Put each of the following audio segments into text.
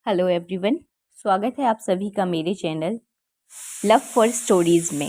Hello everyone, स्वागत है आप सभी का मेरे चैनल लव फॉर स्टोरीज़ में।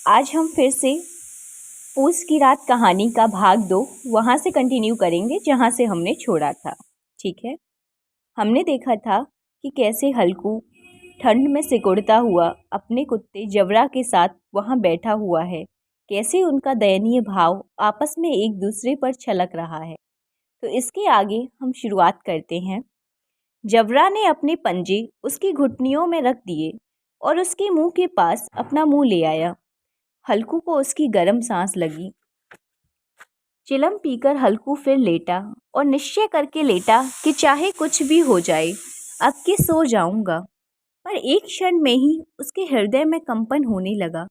आज हम फिर से पूस की रात कहानी का भाग 2 वहाँ से कंटिन्यू करेंगे जहाँ से हमने छोड़ा था। ठीक है, हमने देखा था कि कैसे हल्कू ठंड में सिकुड़ता हुआ अपने कुत्ते जबरा के साथ वहाँ बैठा हुआ है, कैसे उनका दयनीय भाव आपस में एक दूसरे पर छलक रहा है। तो इसके आगे हम शुरुआत करते हैं। जबरा ने अपने पंजे उसकी घुटनियों में रख दिए और उसके मुंह के पास अपना मुंह ले आया। हल्कू को उसकी गर्म सांस लगी। चिलम पीकर हल्कू फिर लेटा और निश्चय करके लेटा कि चाहे कुछ भी हो जाए, अब कि सो जाऊंगा। पर एक क्षण में ही उसके हृदय में कंपन होने लगा।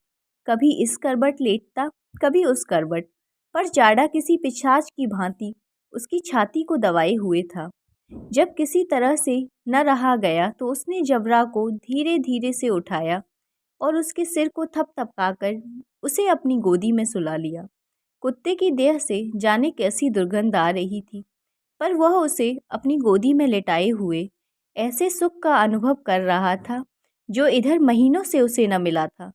कभी इस करवट लेटता, कभी उस करवट, पर जाड़ा किसी पिशाच की भांति उसकी छाती को दबाए हुए था। जब किसी तरह से न रहा गया तो उसने जबरा को धीरे धीरे से उठाया और उसके सिर को थपथपाकर उसे अपनी गोदी में सुला लिया। कुत्ते की देह से जाने कैसी दुर्गंध आ रही थी, पर वह उसे अपनी गोदी में लेटाए हुए ऐसे सुख का अनुभव कर रहा था जो इधर महीनों से उसे न मिला था।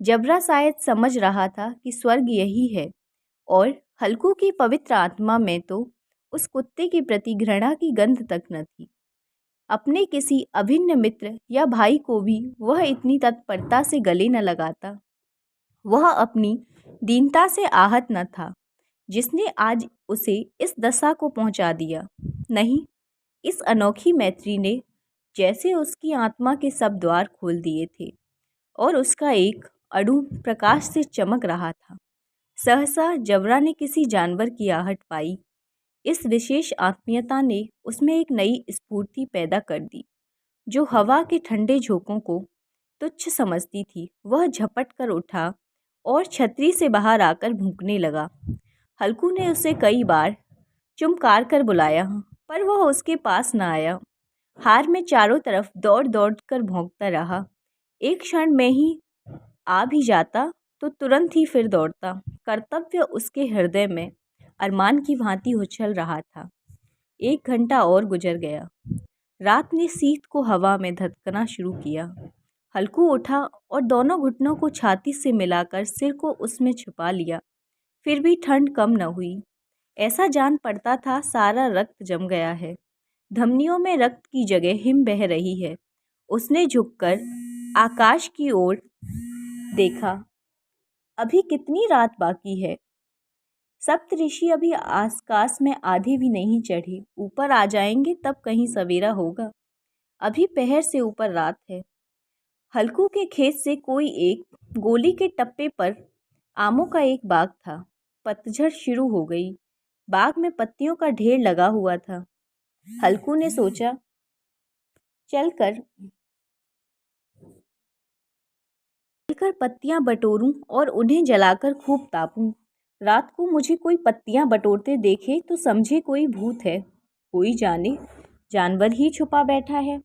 जबरा शायद समझ रहा था कि स्वर्ग यही है, और हल्कू की पवित्र आत्मा में तो उस कुत्ते के प्रति घृणा की गंध तक न थी। अपने किसी अभिन्न मित्र या भाई को भी वह इतनी तत्परता से गले न लगाता। वह अपनी दीनता से आहत न था जिसने आज उसे इस दशा को पहुंचा दिया। नहीं, इस अनोखी मैत्री ने जैसे उसकी आत्मा के सब द्वार खोल दिए थे और उसका एक अणु प्रकाश से चमक रहा था। सहसा जबरा ने किसी जानवर की आहट पाई। इस विशेष आत्मीयता ने उसमें एक नई स्फूर्ति पैदा कर दी जो हवा के ठंडे झोंकों को तुच्छ समझती थी। वह झपट कर उठा और छतरी से बाहर आकर भूंकने लगा। हल्कू ने उसे कई बार चुमकार कर बुलाया, पर वह उसके पास न आया। हार में चारों तरफ दौड़ दौड़ कर भौंकता रहा। एक क्षण में ही आ भी जाता तो तुरंत ही फिर दौड़ता। कर्तव्य उसके हृदय में अरमान की भांति उछल रहा था। 1 घंटा और गुजर गया। रात ने शीत को हवा में धधकना शुरू किया। हल्कू उठा और दोनों घुटनों को छाती से मिलाकर सिर को उसमें छुपा लिया। फिर भी ठंड कम न हुई। ऐसा जान पड़ता था सारा रक्त जम गया है, धमनियों में रक्त की जगह हिम बह रही है। उसने झुककर आकाश की ओर देखा। अभी कितनी रात बाकी है? सप्तऋषि अभी आकाश में आधे भी नहीं चढ़े। ऊपर आ जाएंगे तब कहीं सवेरा होगा। अभी पहर से ऊपर रात है। हल्कू के खेत से कोई एक गोली के टप्पे पर आमों का एक बाग था। पतझड़ शुरू हो गई। बाग में पत्तियों का ढेर लगा हुआ था। हल्कू ने सोचा, चलकर पत्तियां बटोरूं और उन्हें जलाकर खूब तापूं। रात को मुझे कोई पत्तियां बटोरते देखे तो समझे कोई भूत है, कोई जाने जानवर ही छुपा बैठा है।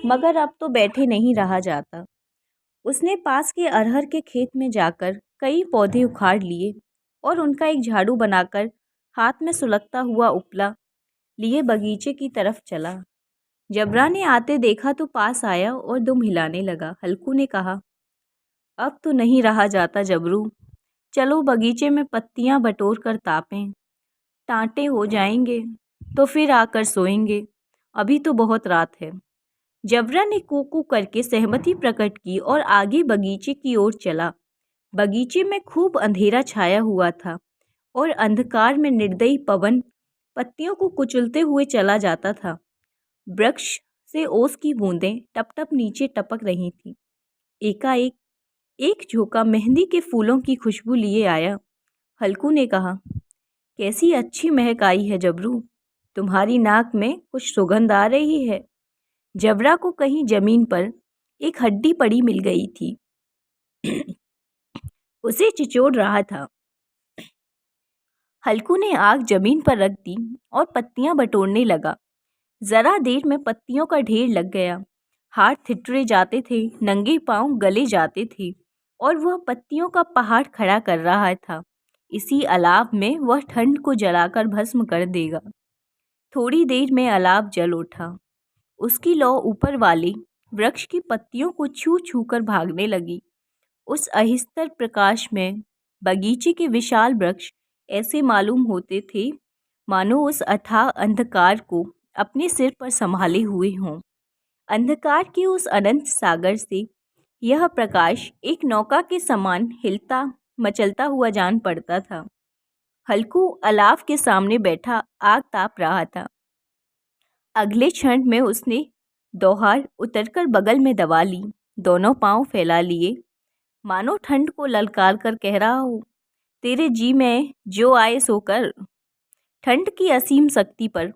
मगर अब तो बैठे नहीं रहा जाता। उसने पास के अरहर के खेत में जाकर कई पौधे उखाड़ लिए और उनका एक झाड़ू बनाकर हाथ में सुलगता हुआ उपला लिए बगीचे की तरफ चला। जबरा ने आते देखा तो पास आया और दुम हिलाने लगा। हल्कू ने कहा, अब तो नहीं रहा जाता जबरू, चलो बगीचे में पत्तियां बटोर कर तापें। टांटे हो जाएंगे तो फिर आकर सोएंगे, अभी तो बहुत रात है। जबरा ने कूकू करके सहमति प्रकट की और आगे बगीचे की ओर चला। बगीचे में खूब अंधेरा छाया हुआ था और अंधकार में निर्दयी पवन पत्तियों को कुचलते हुए चला जाता था। वृक्ष से ओस की बूंदें टप टप नीचे टपक रही थीं। एकाएक एक झोंका मेहंदी के फूलों की खुशबू लिए आया। हल्कू ने कहा, कैसी अच्छी महक आई है जबरू, तुम्हारी नाक में कुछ सुगंध आ रही है। जबरा को कहीं जमीन पर एक हड्डी पड़ी मिल गई थी। उसे चिचोड़ रहा था। हल्कू ने आग जमीन पर रख दी और पत्तियां बटोरने लगा। जरा देर में पत्तियों का ढेर लग गया। हाथ ठिठुरे जाते थे, नंगे पांव गले जाते थे और वह पत्तियों का पहाड़ खड़ा कर रहा था। इसी अलाव में वह ठंड को जलाकर भस्म कर देगा। थोड़ी देर में अलाव जल उठा उसकी लौ ऊपर वाले वृक्ष की पत्तियों को छू छू कर भागने लगी। उस अहिस्तर प्रकाश में बगीचे के विशाल वृक्ष ऐसे मालूम होते थे मानो उस अथाह अंधकार को अपने सिर पर संभाले हुए हों। अंधकार के उस अनंत सागर से यह प्रकाश एक नौका के समान हिलता मचलता हुआ जान पड़ता था। हल्कू अलाव के सामने बैठा आग ताप रहा था। अगले क्षण में उसने दोहार उतरकर बगल में दबा ली, दोनों पांव फैला लिए, मानो ठंड को ललकार कर कह रहा हो, तेरे जी में जो आए सो कर। ठंड की असीम शक्ति पर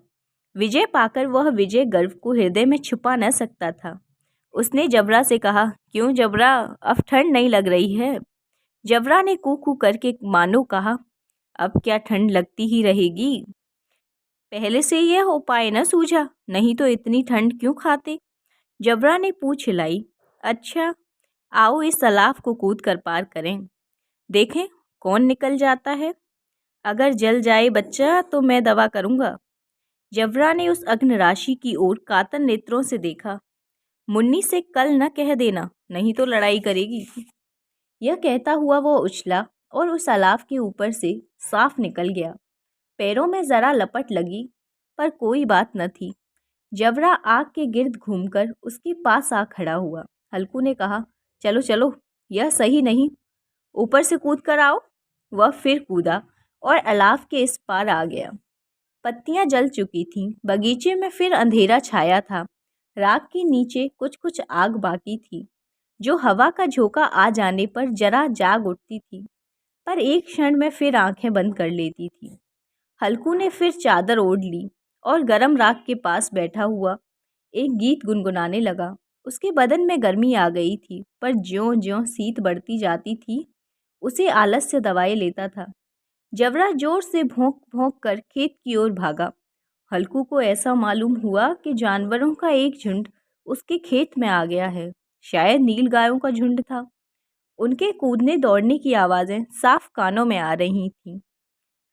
विजय पाकर वह विजय गर्व को हृदय में छुपा न सकता था। उसने जबरा से कहा, क्यों जबरा, अब ठंड नहीं लग रही है? जबरा ने कू कू करके मानो कहा, अब क्या ठंड लगती ही रहेगी? पहले से यह उपाय न सूझा, नहीं तो इतनी ठंड क्यों खाते? जबरा ने पूछ हिलाई। अच्छा, आओ इस सलाफ को कूद कर पार करें, देखें कौन निकल जाता है। अगर जल जाए बच्चा तो मैं दवा करूँगा। जबरा ने उस अग्नि राशि की ओर कातर नेत्रों से देखा। मुन्नी से कल न कह देना, नहीं तो लड़ाई करेगी। यह कहता हुआ वो उछला और उस अलाव के ऊपर से साफ निकल गया। पैरों में जरा लपट लगी, पर कोई बात न थी। जबरा आग के गिर्द घूमकर उसके पास आ खड़ा हुआ। हल्कू ने कहा, चलो चलो, यह सही नहीं, ऊपर से कूद कर आओ। वह फिर कूदा और अलाव के इस पार आ गया। पत्तियां जल चुकी थीं, बगीचे में फिर अंधेरा छाया था। राख के नीचे कुछ कुछ आग बाकी थी, जो हवा का झोंका आ जाने पर जरा जाग उठती थी, पर एक क्षण में फिर आंखें बंद कर लेती थी। हल्कू ने फिर चादर ओढ़ ली और गरम राख के पास बैठा हुआ एक गीत गुनगुनाने लगा। उसके बदन में गर्मी आ गई थी, पर ज्यों ज्यों शीत बढ़ती जाती थी उसे आलस्य दबाए लेता था। जबरा जोर से भौंक भौंक कर खेत की ओर भागा। हल्कू को ऐसा मालूम हुआ कि जानवरों का एक झुंड उसके खेत में आ गया है। शायद नील गायों का झुंड था। उनके कूदने दौड़ने की आवाज़ें साफ कानों में आ रही थीं।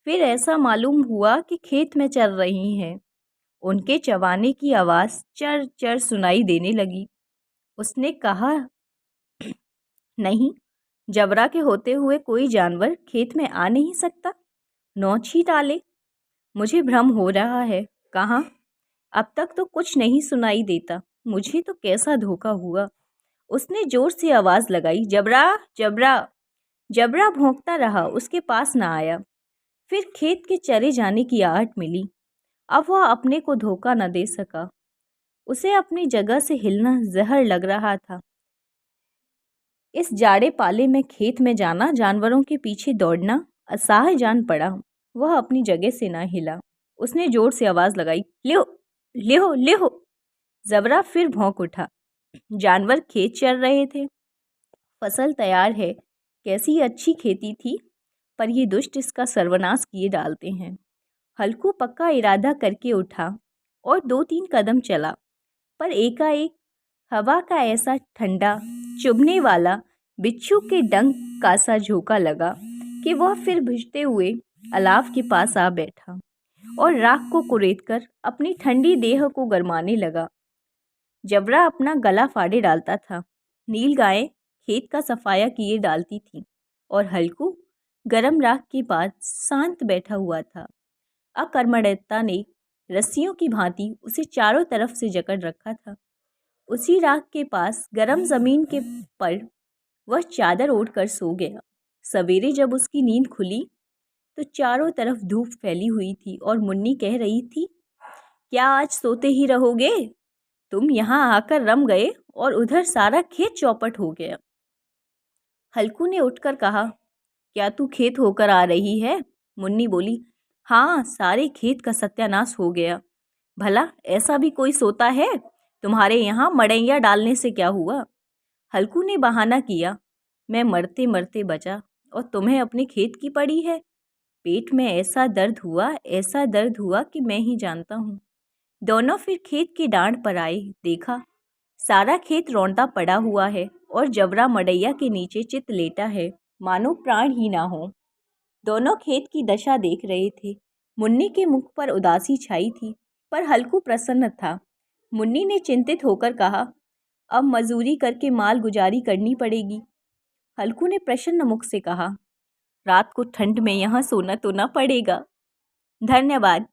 फिर ऐसा मालूम हुआ कि खेत में चल रही हैं। उनके चबाने की आवाज़ चर चर सुनाई देने लगी। उसने कहा, नहीं, जबरा के होते हुए कोई जानवर खेत में आ नहीं सकता। नौच ही डाले, मुझे भ्रम हो रहा है। कहाँ? अब तक तो कुछ नहीं सुनाई देता। मुझे तो कैसा धोखा हुआ। उसने जोर से आवाज़ लगाई, जबरा जबरा। जबरा भौंकता रहा, उसके पास न आया। फिर खेत के चरे जाने की आहट मिली। अब वह अपने को धोखा न दे सका। उसे अपनी जगह से हिलना जहर लग रहा था। इस जाड़े पाले में खेत में जाना, जानवरों के पीछे दौड़ना असह्य जान पड़ा। वह अपनी जगह से न हिला। उसने जोर से आवाज़ लगाई, लियो लियो लियो। जबरा फिर भौंक उठा। जानवर खेत चर रहे थे। फसल तैयार है, कैसी अच्छी खेती थी, पर ये दुष्ट इसका सर्वनाश किए डालते हैं। हल्कू पक्का इरादा करके उठा और 2-3 कदम चला, पर एकाएक हवा का ऐसा ठंडा चुभने वाला बिच्छू के डंक का सा झोंका लगा कि वह फिर बुझते हुए अलाव के पास आ बैठा और राख को कुरेदकर अपनी ठंडी देह को गरमाने लगा। जबरा अपना गला फाड़े डालता था। नील गायें खेत का सफाया किए डालती थीं और हल्कू गरम राख के पास शांत बैठा हुआ था। अकर्मण्यता ने रस्सियों की भांति उसे चारों तरफ से जकड़ रखा था। उसी राख के पास गरम जमीन के पर वह चादर ओढ़कर सो गया। सवेरे जब उसकी नींद खुली तो चारों तरफ धूप फैली हुई थी और मुन्नी कह रही थी, क्या आज सोते ही रहोगे? तुम यहाँ आकर रम गए और उधर सारा खेत चौपट हो गया। हल्कू ने उठकर कहा, क्या तू खेत होकर आ रही है? मुन्नी बोली, हाँ, सारे खेत का सत्यानाश हो गया। भला ऐसा भी कोई सोता है? तुम्हारे यहाँ मड़ैया डालने से क्या हुआ? हल्कू ने बहाना किया, मैं मरते मरते बचा और तुम्हें अपने खेत की पड़ी है। पेट में ऐसा दर्द हुआ कि मैं ही जानता हूँ। दोनों फिर खेत के डांड पर आए। देखा, सारा खेत रौंदा पड़ा हुआ है और जबरा मड़ैया के नीचे चित लेटा है, मानो प्राण ही ना हो। दोनों खेत की दशा देख रहे थे। मुन्नी के मुख पर उदासी छाई थी, पर हल्कू प्रसन्न था। मुन्नी ने चिंतित होकर कहा, अब मजूरी करके माल गुजारी करनी पड़ेगी। हल्कू ने प्रसन्न मुख से कहा, रात को ठंड में यहाँ सोना तो ना पड़ेगा। धन्यवाद।